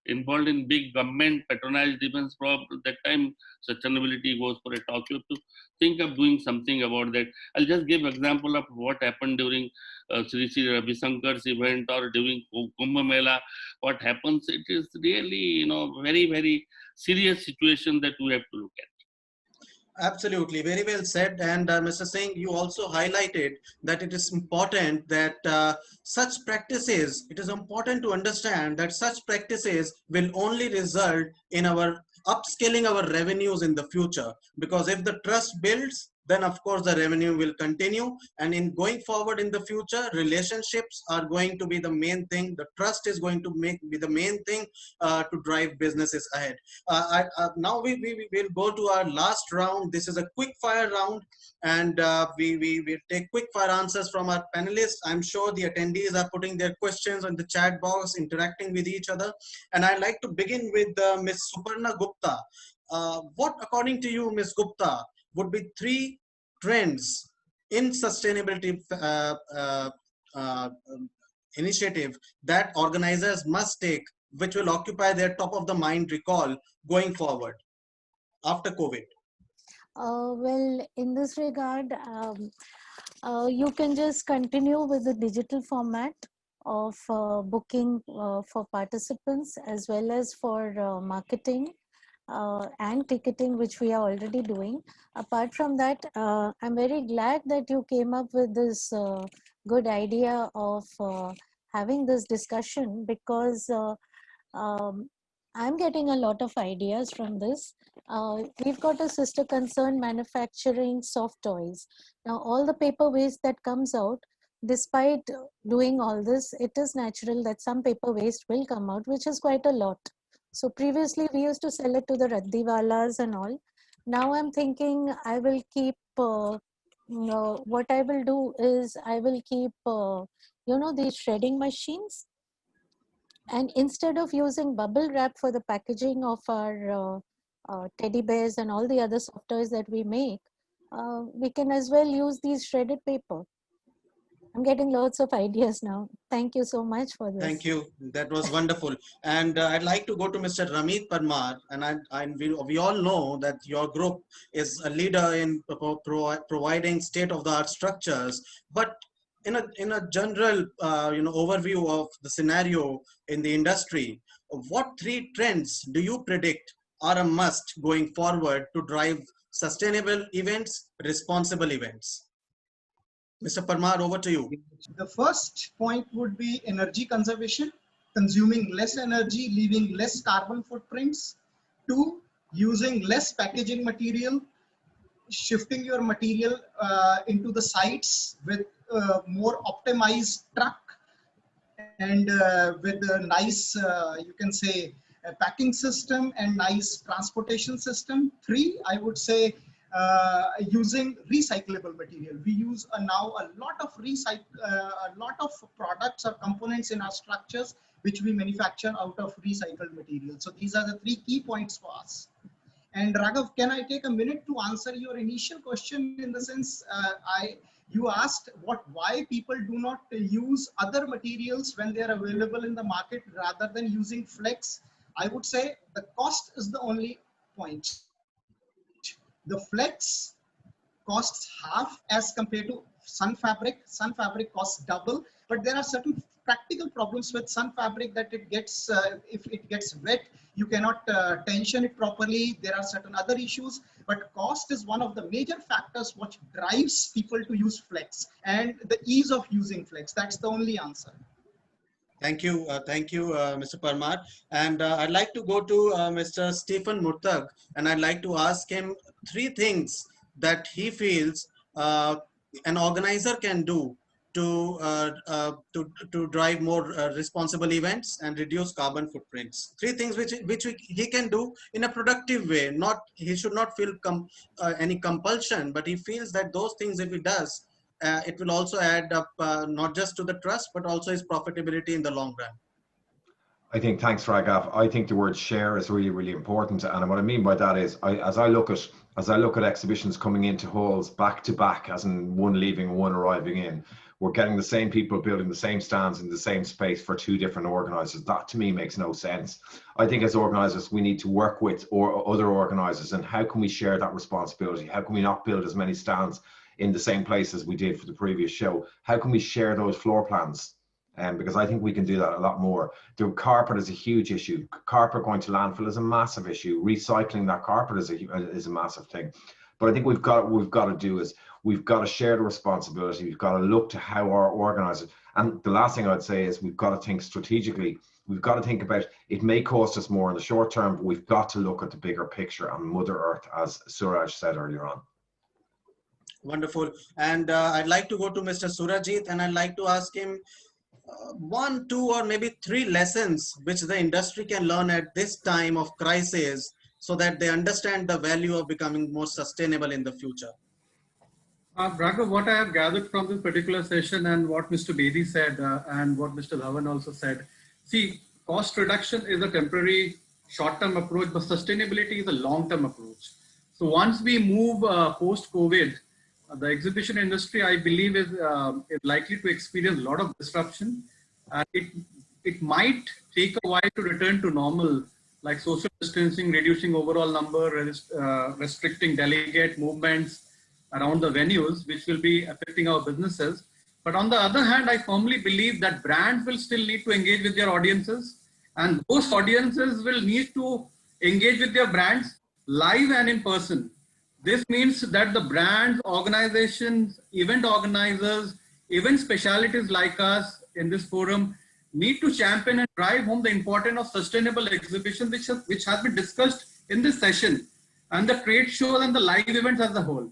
involved in big government patronized events. That time sustainability goes for a talk. You have to think of doing something about that. I'll just give example of what happened during Sri Sri Ravi Shankar's event or during Kumbh Mela. What happens? It is really, very, very serious situation that we have to look at. Absolutely, very well said. And Mr. Singh, you also highlighted that it is important that such practices, it is important to understand that such practices will only result in our upscaling our revenues in the future. Because if the trust builds, then of course the revenue will continue. And in going forward in the future, relationships are going to be the main thing. The trust is going to be the main thing to drive businesses ahead. Now we will go to our last round. This is a quick fire round, and we will take quick fire answers from our panelists. I'm sure the attendees are putting their questions on the chat box, interacting with each other. And I'd like to begin with Ms. Suparna Gupta. What, according to you, Ms. Gupta, would be 3 trends in sustainability initiative that organizers must take, which will occupy their top of the mind recall going forward after COVID? Well, in this regard, you can just continue with the digital format of booking for participants, as well as for marketing and ticketing, which we are already doing. Apart from that, I'm very glad that you came up with this good idea of having this discussion, because um, I'm getting a lot of ideas from this. We've got a sister concern manufacturing soft toys. Now, all the paper waste that comes out, despite doing all this, it is natural that some paper waste will come out, which is quite a lot. So previously we used to sell it to the raddiwalas and all. Now I'm thinking I will keep, what I will do is I will keep, these shredding machines. And instead of using bubble wrap for the packaging of our teddy bears and all the other soft toys that we make, we can as well use these shredded paper. I'm getting lots of ideas now. Thank you so much for this. Thank you. That was wonderful. And I'd like to go to Mr. Ramit Parmar. And we all know that your group is a leader in providing state-of-the-art structures. But in a general overview of the scenario in the industry, what 3 trends do you predict are a must going forward to drive sustainable events, responsible events? Mr. Parmar, over to you. The first point would be energy conservation, consuming less energy, leaving less carbon footprints. 2, using less packaging material, shifting your material into the sites with more optimized truck and with a nice, you can say, packing system and nice transportation system. 3, I would say, using recyclable material. We use now a lot of products or components in our structures which we manufacture out of recycled material. So these are the 3 key points for us. And Raghav, can I take a minute to answer your initial question, in the sense you asked why people do not use other materials when they are available in the market rather than using flex? I would say the cost is the only point. The flex costs half as compared to sun fabric. Sun fabric costs double, but there are certain practical problems with sun fabric that it gets, if it gets wet, you cannot tension it properly. There are certain other issues, but cost is one of the major factors which drives people to use flex, and the ease of using flex. That's the only answer. Thank you, Mr. Parmar. And I'd like to go to Mr. Stephen Murtag, and I'd like to ask him 3 things that he feels an organizer can do to drive more responsible events and reduce carbon footprints. 3 things which he can do in a productive way. He should not feel any compulsion, but he feels that those things, if he does, it will also add up not just to the trust, but also his profitability in the long run. I think, thanks, Raghav. I think the word share is really, really important. And what I mean by that is, as I look at exhibitions coming into halls back to back, as in one leaving, one arriving in, we're getting the same people building the same stands in the same space for two different organizers. That to me makes no sense. I think as organizers, we need to work with other organizers, and how can we share that responsibility? How can we not build as many stands in the same place as we did for the previous show? How can we share those floor plans? Because I think we can do that a lot more. The carpet is a huge issue. Carpet going to landfill is a massive issue. Recycling that carpet is a massive thing. But I think we've got to do is we've got to share the responsibility. We've got to look to how our organizers. And the last thing I'd say is we've got to think strategically. We've got to think about, it may cost us more in the short term, but we've got to look at the bigger picture and Mother Earth, as Suraj said earlier on. Wonderful. And I'd like to go to Mr. Surajit, and I'd like to ask him one, two, or maybe three lessons which the industry can learn at this time of crisis so that they understand the value of becoming more sustainable in the future. Raghav, what I have gathered from this particular session and what Mr. Bedi said and what Mr. Dhawan also said, see, cost reduction is a temporary short-term approach, but sustainability is a long-term approach. So once we move post-COVID, the exhibition industry, I believe, is likely to experience a lot of disruption. It might take a while to return to normal, like social distancing, reducing overall number, restricting delegate movements around the venues, which will be affecting our businesses. But on the other hand, I firmly believe that brands will still need to engage with their audiences, and those audiences will need to engage with their brands live and in person. This means that the brands, organizations, event organizers, event specialities like us in this forum need to champion and drive home the importance of sustainable exhibition, which has been discussed in this session, and the trade shows and the live events as a whole.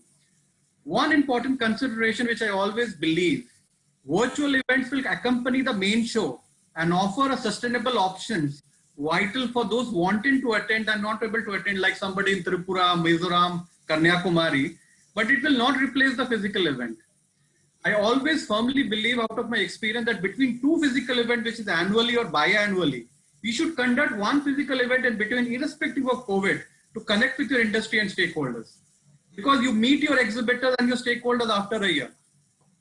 One important consideration which I always believe, virtual events will accompany the main show and offer a sustainable options vital for those wanting to attend and not able to attend, like somebody in Tripura, Mizoram, Kanyakumari, but it will not replace the physical event. I always firmly believe out of my experience that between two physical events, which is annually or biannually, we should conduct one physical event in between, irrespective of COVID, to connect with your industry and stakeholders. Because you meet your exhibitors and your stakeholders after a year.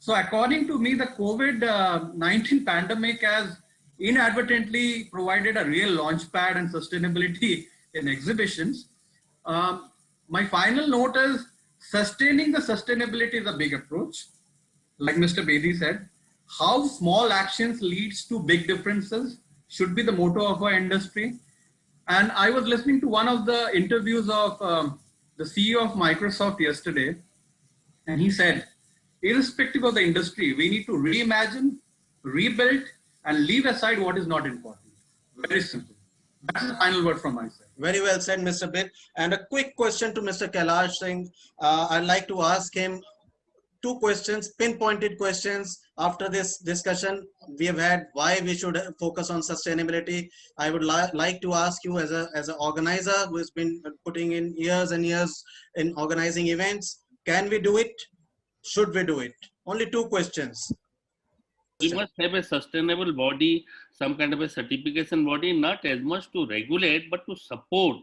So according to me, the COVID-19 pandemic has inadvertently provided a real launch pad and sustainability in exhibitions. My final note is sustaining the sustainability is a big approach. Like Mr. Bedi said, how small actions leads to big differences should be the motto of our industry. And I was listening to one of the interviews of the CEO of Microsoft yesterday, and he said, irrespective of the industry, we need to reimagine, rebuild, and leave aside what is not important. Very simple. That's the final word from my side. Very well said, Mr. Bid. And a quick question to Mr. Kailash Singh. I'd like to ask him two questions, pinpointed questions. After this discussion we have had, why we should focus on sustainability. I would like to ask you, as an organizer who has been putting in years and years in organizing events, can we do it? Should we do it? Only two questions. We must have a sustainable body, some kind of a certification body, not as much to regulate, but to support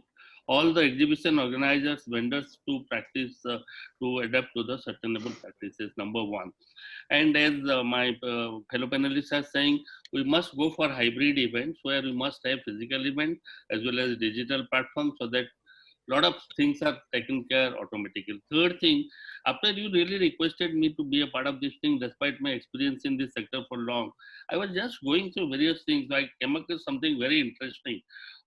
all the exhibition organizers, vendors to practice, to adapt to the sustainable practices, number one. And as my fellow panelists are saying, we must go for hybrid events where we must have physical event as well as digital platforms, so that a lot of things are taken care automatically. Third thing, after you really requested me to be a part of this thing, despite my experience in this sector for long, I was just going through various things. I came across something very interesting,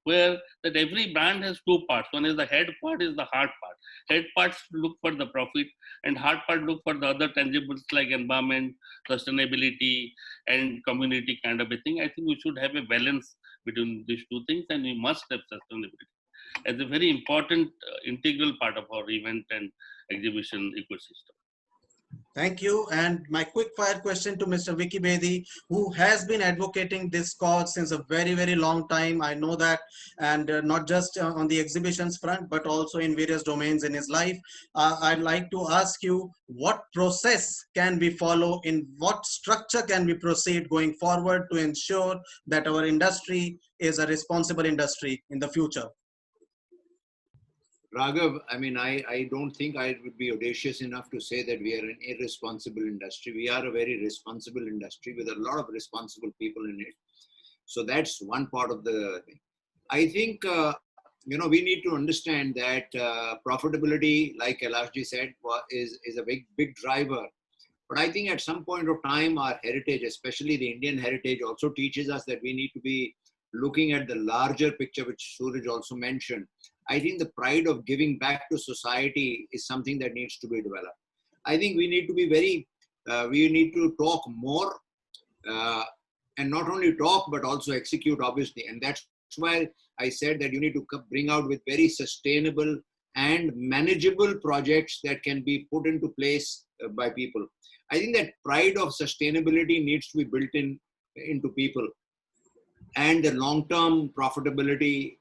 where that every brand has two parts. One is the head part, is the hard part. Head parts look for the profit, and hard part look for the other tangibles like environment, sustainability, and community kind of a thing. I think we should have a balance between these two things, and we must have sustainability as a very important integral part of our event and exhibition ecosystem. Thank you. And my quick fire question to Mr. Vicky Bedi, who has been advocating this cause since a very, very long time. I know that, and not just on the exhibitions front, but also in various domains in his life. I'd like to ask you, what process can we follow? In what structure can we proceed going forward to ensure that our industry is a responsible industry in the future? Raghav, I mean, I don't think I would be audacious enough to say that we are an irresponsible industry. We are a very responsible industry with a lot of responsible people in it. So that's one part of the thing. I think, we need to understand that profitability, like Kailash said, is a big driver. But I think at some point of time, our heritage, especially the Indian heritage, also teaches us that we need to be looking at the larger picture, which Suraj also mentioned. I think the pride of giving back to society is something that needs to be developed. I think we need to be we need to talk more, and not only talk, but also execute, obviously. And that's why I said that you need to bring out with very sustainable and manageable projects that can be put into place by people. I think that pride of sustainability needs to be built into people, and the long-term profitability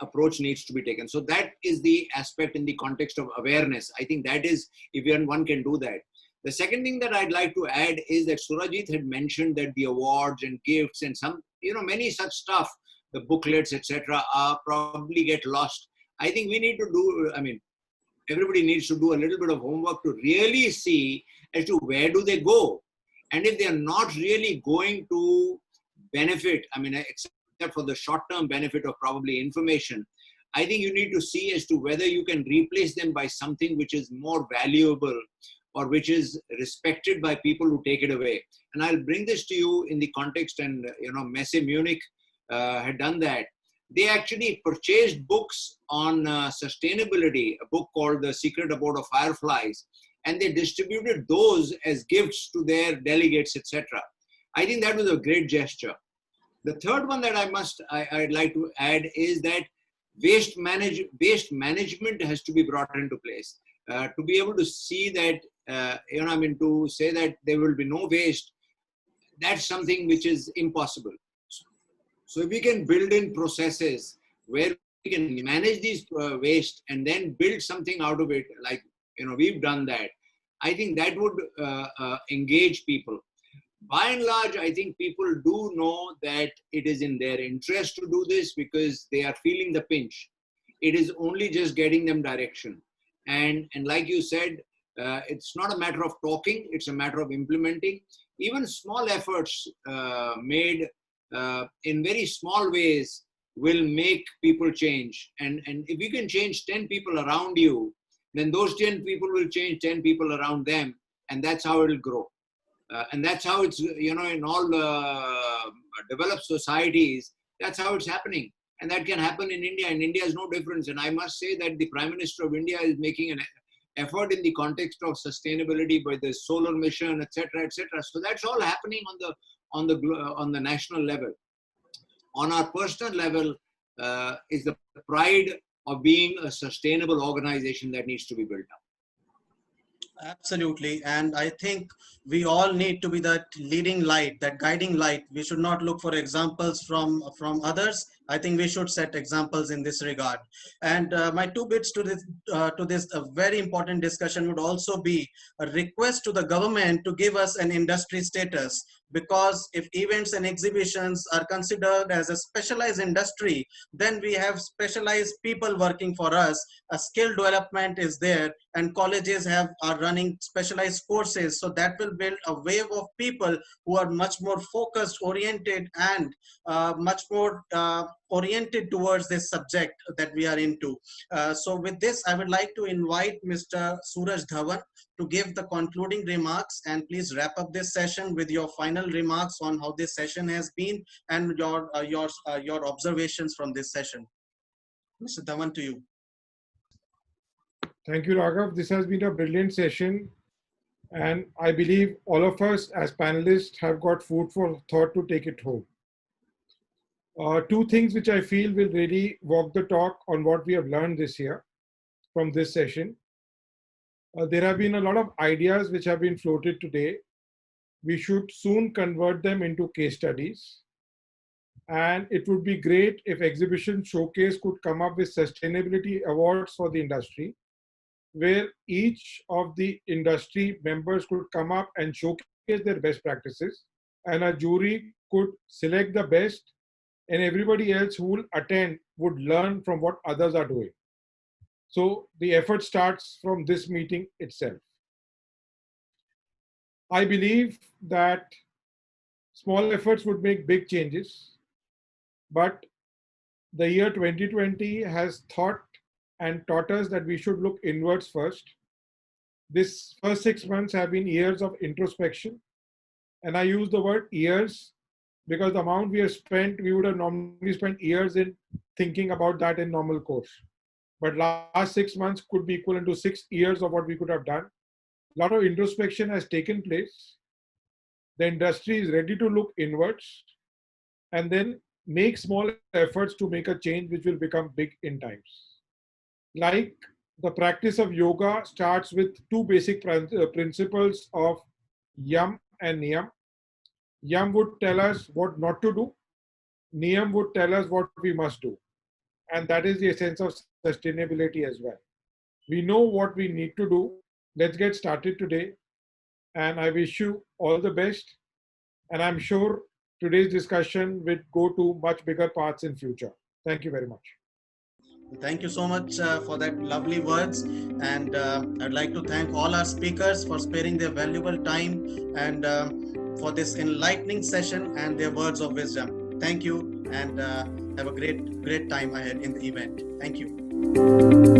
approach needs to be taken. So that is the aspect in the context of awareness. I think that is, if one can do that. The second thing that I'd like to add is that Surajit had mentioned that the awards and gifts and some, many such stuff, the booklets, etc., probably get lost. I think we need to do, everybody needs to do a little bit of homework to really see as to where do they go. And if they are not really going to benefit, except for the short-term benefit of probably information, I think you need to see as to whether you can replace them by something which is more valuable or which is respected by people who take it away. And I'll bring this to you in the context, and M.I.C.E Munich had done that. They actually purchased books on sustainability, a book called The Secret Abode of Fireflies, and they distributed those as gifts to their delegates, etc. I think that was a great gesture. The third one that I'd like to add is that waste management has to be brought into place. To be able to see that, to say that there will be no waste, that's something which is impossible. So if we can build in processes where we can manage these waste and then build something out of it, like, we've done that, I think that would engage people. By and large, I think people do know that it is in their interest to do this because they are feeling the pinch. It is only just getting them direction. And like you said, it's not a matter of talking, it's a matter of implementing. Even small efforts made in very small ways will make people change. And if you can change 10 people around you, then those 10 people will change 10 people around them. And that's how it'll grow. And that's how it's, in all developed societies, that's how it's happening. And that can happen in India, and India is no difference. And I must say that the Prime Minister of India is making an effort in the context of sustainability by the solar mission, etc., etc. So that's all happening on the national level. On our personal level is the pride of being a sustainable organization that needs to be built up. Absolutely. And I think we all need to be that leading light, that guiding light. We should not look for examples from others. I think we should set examples in this regard. And my two bits to this very important discussion would also be a request to the government to give us an industry status, because if events and exhibitions are considered as a specialized industry, then we have specialized people working for us. A skill development is there, and colleges are running specialized courses. So that will build a wave of people who are much more focused, oriented, and much more oriented towards this subject that we are into. So with this, I would like to invite Mr. Suraj Dhawan to give the concluding remarks, and please wrap up this session with your final remarks on how this session has been and your observations from this session. Mr. Dhawan, to you. Thank you, Raghav. This has been a brilliant session. And I believe all of us as panelists have got food for thought to take it home. Two things which I feel will really walk the talk on what we have learned this year from this session. There have been a lot of ideas which have been floated today. We should soon convert them into case studies. And it would be great if Exhibition Showcase could come up with sustainability awards for the industry, where each of the industry members could come up and showcase their best practices, and a jury could select the best, and everybody else who will attend would learn from what others are doing. So the effort starts from this meeting itself. I believe that small efforts would make big changes, but the year 2020 has taught us that we should look inwards first. This first 6 months have been years of introspection, and I use the word years because the amount we have spent, we would have normally spent years in thinking about that in normal course. But last 6 months could be equivalent to 6 years of what we could have done. A lot of introspection has taken place. The industry is ready to look inwards and then make small efforts to make a change which will become big in times. Like the practice of yoga starts with two basic principles of yam and niyam. Yam would tell us what not to do. Niyam would tell us what we must do. And that is the essence of sustainability as well. We know what we need to do. Let's get started today. And I wish you all the best. And I'm sure today's discussion will go to much bigger paths in future. Thank you very much. Thank you so much for that lovely words. And I'd like to thank all our speakers for sparing their valuable time and for this enlightening session and their words of wisdom. Thank you, and have a great time ahead in the event. Thank you.